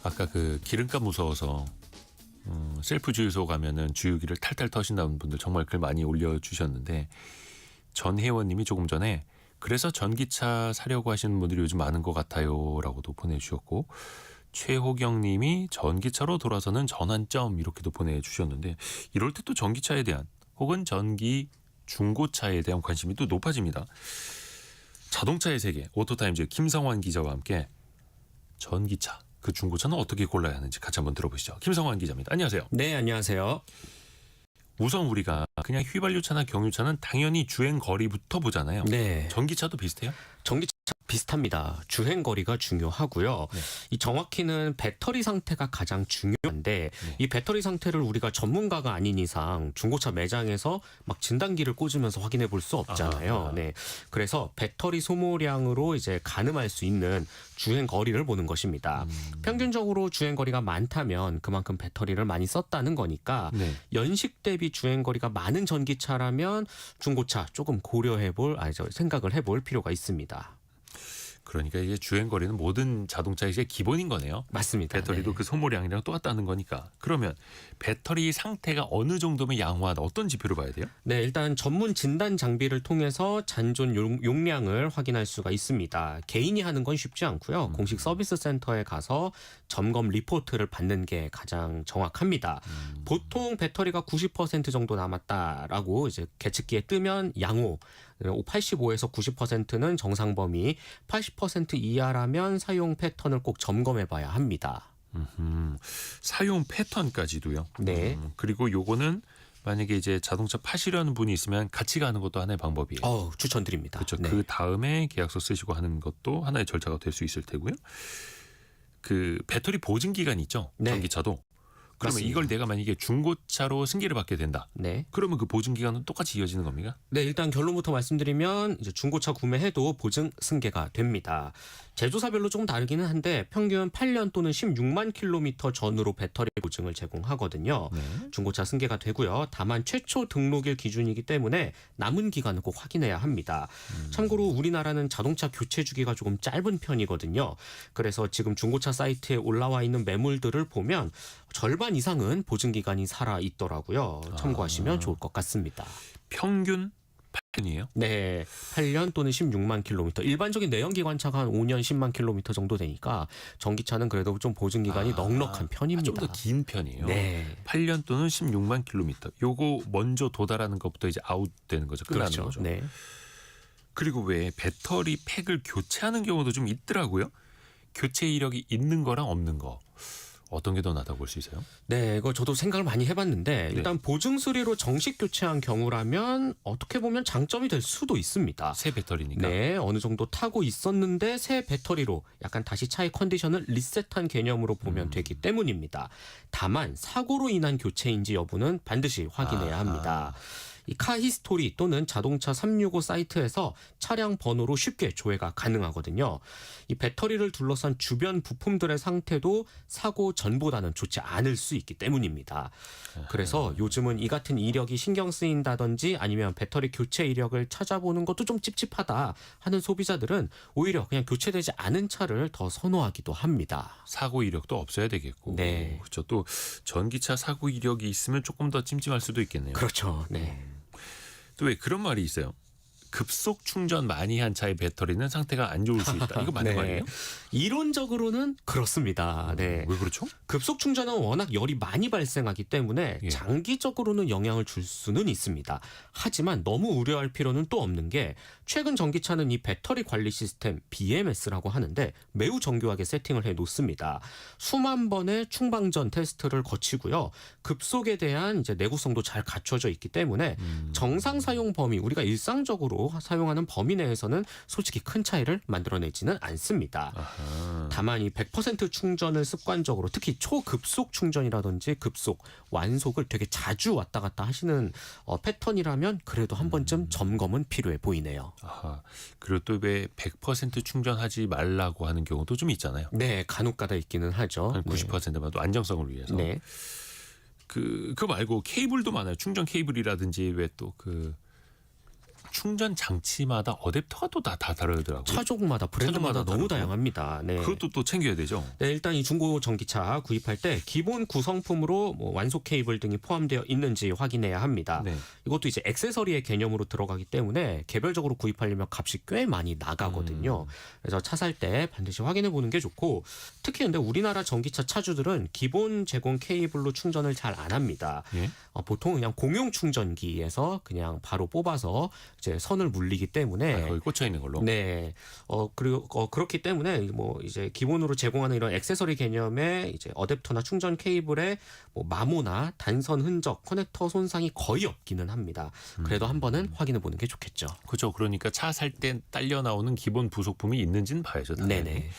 아까 그 기름값 무서워서 셀프 주유소 가면은 주유기를 탈탈 터신다는 분들 정말 글 많이 올려주셨는데, 전혜원님이 조금 전에 그래서 전기차 사려고 하시는 분들이 요즘 많은 것 같아요 라고도 보내주셨고, 최호경님이 전기차로 돌아서는 전환점 이렇게도 보내주셨는데, 이럴 때 또 전기차에 대한 혹은 전기 중고차에 대한 관심이 또 높아집니다. 자동차의 세계 오토타임즈 김성환 기자와 함께 전기차, 그 중고차는 어떻게 골라야 하는지 같이 한번 들어보시죠. 김성환 기자입니다. 안녕하세요. 네, 안녕하세요. 우선 우리가 그냥 휘발유차나 경유차는 당연히 주행 거리부터 보잖아요. 네. 전기차도 비슷해요? 전기차 비슷합니다. 주행 거리가 중요하고요. 네. 이 정확히는 배터리 상태가 가장 중요한데 이 배터리 상태를 우리가 전문가가 아닌 이상 중고차 매장에서 막 진단기를 꽂으면서 확인해 볼 수 없잖아요. 네. 그래서 배터리 소모량으로 이제 가늠할 수 있는 주행 거리를 보는 것입니다. 평균적으로 주행 거리가 많다면 그만큼 배터리를 많이 썼다는 거니까 네. 연식 대비 주행 거리가 많은 전기차라면 중고차 조금 생각을 해볼 필요가 있습니다. 그러니까 이제 주행 거리는 모든 자동차의 이제 기본인 거네요. 맞습니다. 배터리도 네. 그 소모량이랑 똑같다는 거니까. 그러면 배터리 상태가 어느 정도면 양호하다, 어떤 지표를 봐야 돼요? 네, 일단 전문 진단 장비를 통해서 잔존 용량을 확인할 수가 있습니다. 개인이 하는 건 쉽지 않고요. 공식 서비스 센터에 가서 점검 리포트를 받는 게 가장 정확합니다. 보통 배터리가 90% 정도 남았다라고 이제 계측기에 뜨면 양호, 85에서 90%는 정상 범위, 80% 이하라면 사용 패턴을 꼭 점검해 봐야 합니다. 사용 패턴까지도요. 네. 그리고 요거는 만약에 이제 자동차 파시려는 분이 있으면 같이 가는 것도 하나의 방법이에요. 추천드립니다. 그렇죠. 네. 그 다음에 계약서 쓰시고 하는 것도 하나의 절차가 될 수 있을 테고요. 그 배터리 보증 기간이 있죠. 네. 전기차도. 그러면 맞습니다. 이걸 내가 만약에 중고차로 승계를 받게 된다. 네. 그러면 그 보증 기간은 똑같이 이어지는 겁니까? 네, 일단 결론부터 말씀드리면 이제 중고차 구매해도 보증 승계가 됩니다. 제조사별로 조금 다르기는 한데 평균 8년 또는 16만 킬로미터 전후로 배터리 보증을 제공하거든요. 네. 중고차 승계가 되고요. 다만 최초 등록일 기준이기 때문에 남은 기간을 꼭 확인해야 합니다. 참고로 우리나라는 자동차 교체 주기가 조금 짧은 편이거든요. 그래서 지금 중고차 사이트에 올라와 있는 매물들을 보면 절반 이상은 보증 기간이 살아 있더라고요. 참고하시면 좋을 것 같습니다. 평균 8년이에요? 네, 8년 또는 16만 킬로미터. 일반적인 내연기 관차가 한 5년 10만 킬로미터 정도 되니까 전기차는 그래도 좀 보증 기간이 넉넉한 편입니다. 좀 더 긴 편이에요. 네. 8년 또는 16만 킬로미터. 요거 먼저 도달하는 것부터 이제 아웃되는 거죠. 끝나는 그렇죠. 거죠. 네. 그리고 왜 배터리 팩을 교체하는 경우도 좀 있더라고요. 교체 이력이 있는 거랑 없는 거. 어떤 게 더 낫다고 볼 수 있어요? 네, 이거 저도 생각을 많이 해봤는데 일단 네. 보증 수리로 정식 교체한 경우라면 어떻게 보면 장점이 될 수도 있습니다. 새 배터리니까. 네, 어느 정도 타고 있었는데 새 배터리로 약간 다시 차의 컨디션을 리셋한 개념으로 보면 되기 때문입니다. 다만 사고로 인한 교체인지 여부는 반드시 확인해야 합니다. 이 카히스토리 또는 자동차 365 사이트에서 차량 번호로 쉽게 조회가 가능하거든요. 이 배터리를 둘러싼 주변 부품들의 상태도 사고 전보다는 좋지 않을 수 있기 때문입니다. 그래서 요즘은 이 같은 이력이 신경 쓰인다든지 아니면 배터리 교체 이력을 찾아보는 것도 좀 찝찝하다 하는 소비자들은 오히려 그냥 교체되지 않은 차를 더 선호하기도 합니다. 사고 이력도 없어야 되겠고. 네. 그렇죠. 또 전기차 사고 이력이 있으면 조금 더 찜찜할 수도 있겠네요. 그렇죠. 네. 또 왜 그런 말이 있어요. 급속 충전 많이 한 차의 배터리는 상태가 안 좋을 수 있다. 이거 맞는 네. 말이에요? 이론적으로는 그렇습니다. 네. 왜 그렇죠? 급속 충전은 워낙 열이 많이 발생하기 때문에 예. 장기적으로는 영향을 줄 수는 있습니다. 하지만 너무 우려할 필요는 또 없는 게 최근 전기차는 이 배터리 관리 시스템 BMS라고 하는데 매우 정교하게 세팅을 해 놓습니다. 수만 번의 충방전 테스트를 거치고요. 급속에 대한 이제 내구성도 잘 갖춰져 있기 때문에 정상 사용 범위, 우리가 일상적으로 사용하는 범위 내에서는 솔직히 큰 차이를 만들어내지는 않습니다. 아하. 다만 이 100% 충전을 습관적으로 특히 초급속 충전이라든지 급속, 완속을 되게 자주 왔다 갔다 하시는 패턴이라면 그래도 한 번쯤 점검은 필요해 보이네요. 아하. 그리고 또 왜 100% 충전하지 말라고 하는 경우도 좀 있잖아요. 네, 간혹가다 있기는 하죠. 한 90%만 또 안정성을 위해서. 네. 그거 말고 케이블도 많아요. 충전 케이블이라든지 왜 또 그 충전 장치마다 어댑터가 또 다 다르더라고요. 차종마다 브랜드마다 차종마다 너무 다르고. 다양합니다. 네. 그것도 또 챙겨야 되죠. 네, 일단 이 중고 전기차 구입할 때 기본 구성품으로 뭐 완소 케이블 등이 포함되어 있는지 확인해야 합니다. 네. 이것도 이제 액세서리의 개념으로 들어가기 때문에 개별적으로 구입하려면 값이 꽤 많이 나가거든요. 그래서 차 살 때 반드시 확인해 보는 게 좋고, 특히 근데 우리나라 전기차 차주들은 기본 제공 케이블로 충전을 잘 안 합니다. 예? 보통 그냥 공용 충전기에서 그냥 바로 뽑아서 이제 선을 물리기 때문에 거기 꽂혀 있는 걸로. 네. 그리고 그렇기 때문에 뭐 이제 기본으로 제공하는 이런 액세서리 개념의 이제 어댑터나 충전 케이블에 뭐 마모나 단선 흔적, 커넥터 손상이 거의 없기는 합니다. 그래도 한 번은 확인해 보는 게 좋겠죠. 그렇죠. 그러니까 차 살 때 딸려 나오는 기본 부속품이 있는지는 봐야죠. 당연히. 네네.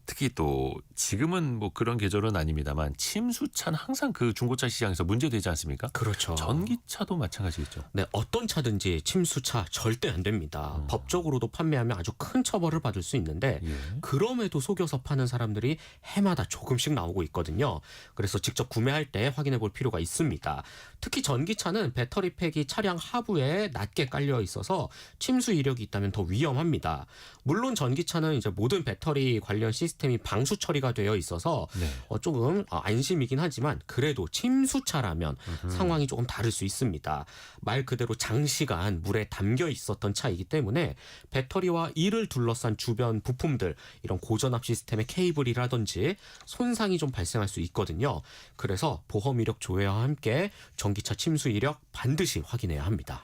특히 또 지금은 뭐 그런 계절은 아닙니다만 침수차는 항상 그 중고차 시장에서 문제되지 않습니까? 그렇죠. 전기차도 마찬가지겠죠. 네, 어떤 차든지 침수차 절대 안 됩니다. 법적으로도 판매하면 아주 큰 처벌을 받을 수 있는데 예. 그럼에도 속여서 파는 사람들이 해마다 조금씩 나오고 있거든요. 그래서 직접 구매할 때 확인해 볼 필요가 있습니다. 특히 전기차는 배터리 팩이 차량 하부에 낮게 깔려 있어서 침수 이력이 있다면 더 위험합니다. 물론 전기차는 이제 모든 배터리 관련 시스템이 방수 처리가 되어 있어서 네. 조금 안심이긴 하지만 그래도 침수차라면 상황이 조금 다를 수 있습니다. 말 그대로 장시간 물에 담겨 있었던 차이기 때문에 배터리와 이를 둘러싼 주변 부품들, 이런 고전압 시스템의 케이블이라든지 손상이 좀 발생할 수 있거든요. 그래서 보험 이력 조회와 함께 전기차 침수 이력 반드시 확인해야 합니다.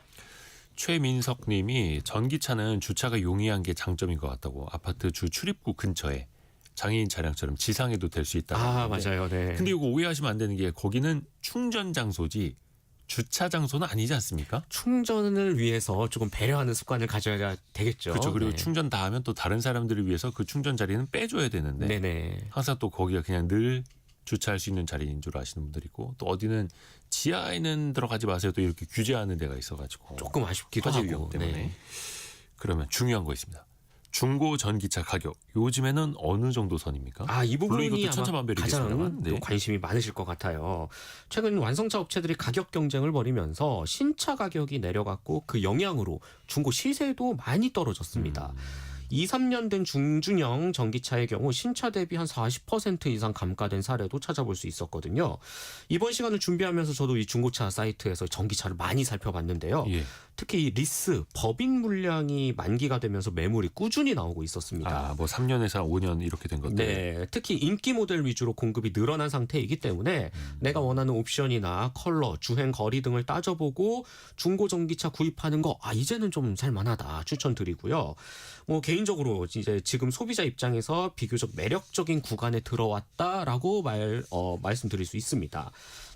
최민석 님이 전기차는 주차가 용이한 게 장점인 것 같다고, 아파트 주 출입구 근처에 장애인 차량처럼 지상에도 될 수 있다. 맞아요. 네. 근데 이거 오해하시면 안 되는 게 거기는 충전 장소지 주차 장소는 아니지 않습니까? 충전을 위해서 조금 배려하는 습관을 가져야 되겠죠. 그렇죠. 그리고 네. 충전 다 하면 또 다른 사람들을 위해서 그 충전 자리는 빼줘야 되는데 네네. 항상 또 거기가 그냥 늘 주차할 수 있는 자리인 줄 아시는 분들이 있고, 또 어디는 지하에는 들어가지 마세요 또 이렇게 규제하는 데가 있어가지고 조금 아쉽기도 화재 하고. 위험 때문에. 네. 그러면 중요한 거 있습니다. 중고 전기차 가격 요즘에는 어느 정도 선입니까? 이 물론 부분이 이것도 아마 천차만별이겠습니다만. 가장 네. 또 관심이 많으실 것 같아요. 최근 완성차 업체들이 가격 경쟁을 벌이면서 신차 가격이 내려갔고 그 영향으로 중고 시세도 많이 떨어졌습니다. 2, 3년 된 중중형 전기차의 경우 신차 대비 한 40% 이상 감가된 사례도 찾아볼 수 있었거든요. 이번 시간을 준비하면서 저도 이 중고차 사이트에서 전기차를 많이 살펴봤는데요. 예. 특히 이 리스, 법인 물량이 만기가 되면서 매물이 꾸준히 나오고 있었습니다. 뭐 3년에서 5년 이렇게 된 것들. 네, 특히 인기 모델 위주로 공급이 늘어난 상태이기 때문에 내가 원하는 옵션이나 컬러, 주행 거리 등을 따져보고 중고 전기차 구입하는 거 이제는 좀 살만하다 추천드리고요. 뭐 개인적으로 이제 지금 소비자 입장에서 비교적 매력적인 구간에 들어왔다라고 말씀드릴 수 있습니다.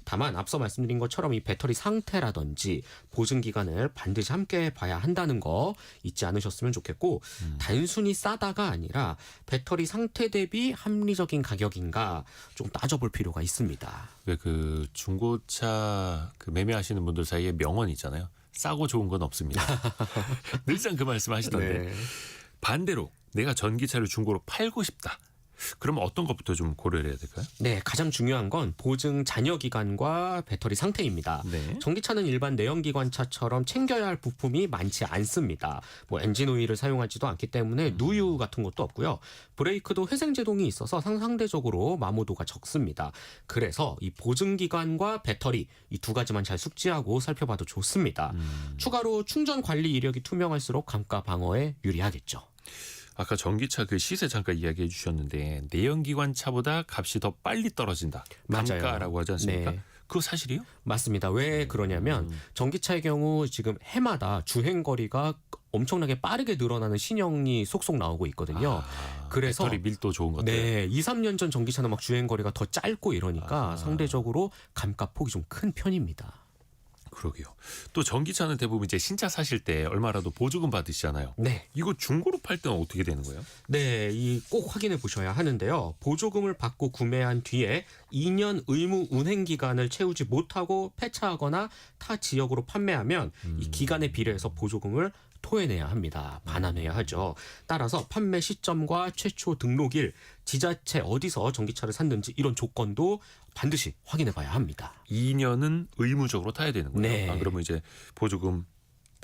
다만 앞서 말씀드린 것처럼 이 배터리 상태라든지 보증 기간을 반드시 함께 봐야 한다는 거 잊지 않으셨으면 좋겠고, 단순히 싸다가 아니라 배터리 상태 대비 합리적인 가격인가 좀 따져볼 필요가 있습니다. 왜 그 중고차 그 매매하시는 분들 사이에 명언 있잖아요. 싸고 좋은 건 없습니다. 늘상 그 말씀 하시던데. 네. 반대로 내가 전기차를 중고로 팔고 싶다. 그러면 어떤 것부터 좀 고려를 해야 될까요? 네, 가장 중요한 건 보증 잔여 기간과 배터리 상태입니다. 네. 전기차는 일반 내연기관차처럼 챙겨야 할 부품이 많지 않습니다. 뭐 엔진 오일을 사용하지도 않기 때문에 누유 같은 것도 없고요. 브레이크도 회생제동이 있어서 상대적으로 마모도가 적습니다. 그래서 이 보증 기간과 배터리 이 두 가지만 잘 숙지하고 살펴봐도 좋습니다. 추가로 충전 관리 이력이 투명할수록 감가 방어에 유리하겠죠. 아까 전기차 그 시세 잠깐 이야기해 주셨는데 내연기관 차보다 값이 더 빨리 떨어진다. 맞아요. 감가라고 하지 않습니까? 네. 그거 사실이요? 맞습니다. 왜 그러냐면 전기차의 경우 지금 해마다 주행 거리가 엄청나게 빠르게 늘어나는 신형이 속속 나오고 있거든요. 그래서 배터리 밀도 좋은 것들. 네, 2, 3년 전 전기차는 막 주행 거리가 더 짧고 이러니까 상대적으로 감가 폭이 좀 큰 편입니다. 그러게요. 또 전기차는 대부분 이제 신차 사실 때 얼마라도 보조금 받으시잖아요. 네. 이거 중고로 팔 때는 어떻게 되는 거예요? 네, 이 꼭 확인해 보셔야 하는데요. 보조금을 받고 구매한 뒤에 2년 의무 운행 기간을 채우지 못하고 폐차하거나 타 지역으로 판매하면 이 기간에 비례해서 보조금을 토해내야 합니다. 반환해야 하죠. 따라서 판매 시점과 최초 등록일, 지자체 어디서 전기차를 샀는지 이런 조건도 반드시 확인해 봐야 합니다. 2년은 의무적으로 타야 되는 거예요. 네. 안 그러면 이제 보조금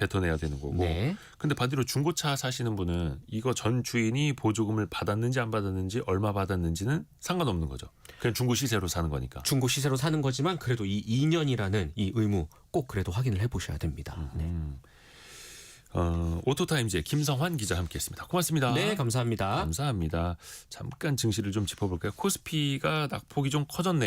뱉어내야 되는 거고. 네. 근데 반대로 중고차 사시는 분은 이거 전 주인이 보조금을 받았는지 안 받았는지 얼마 받았는지는 상관없는 거죠. 그냥 중고 시세로 사는 거니까. 중고 시세로 사는 거지만 그래도 이 2년이라는 이 의무 꼭 그래도 확인을 해보셔야 됩니다. 네. 오토타임즈의 김성환 기자 함께했습니다. 고맙습니다. 네, 감사합니다. 감사합니다. 잠깐 증시를 좀 짚어볼까요? 코스피가 낙폭이 좀 커졌네요.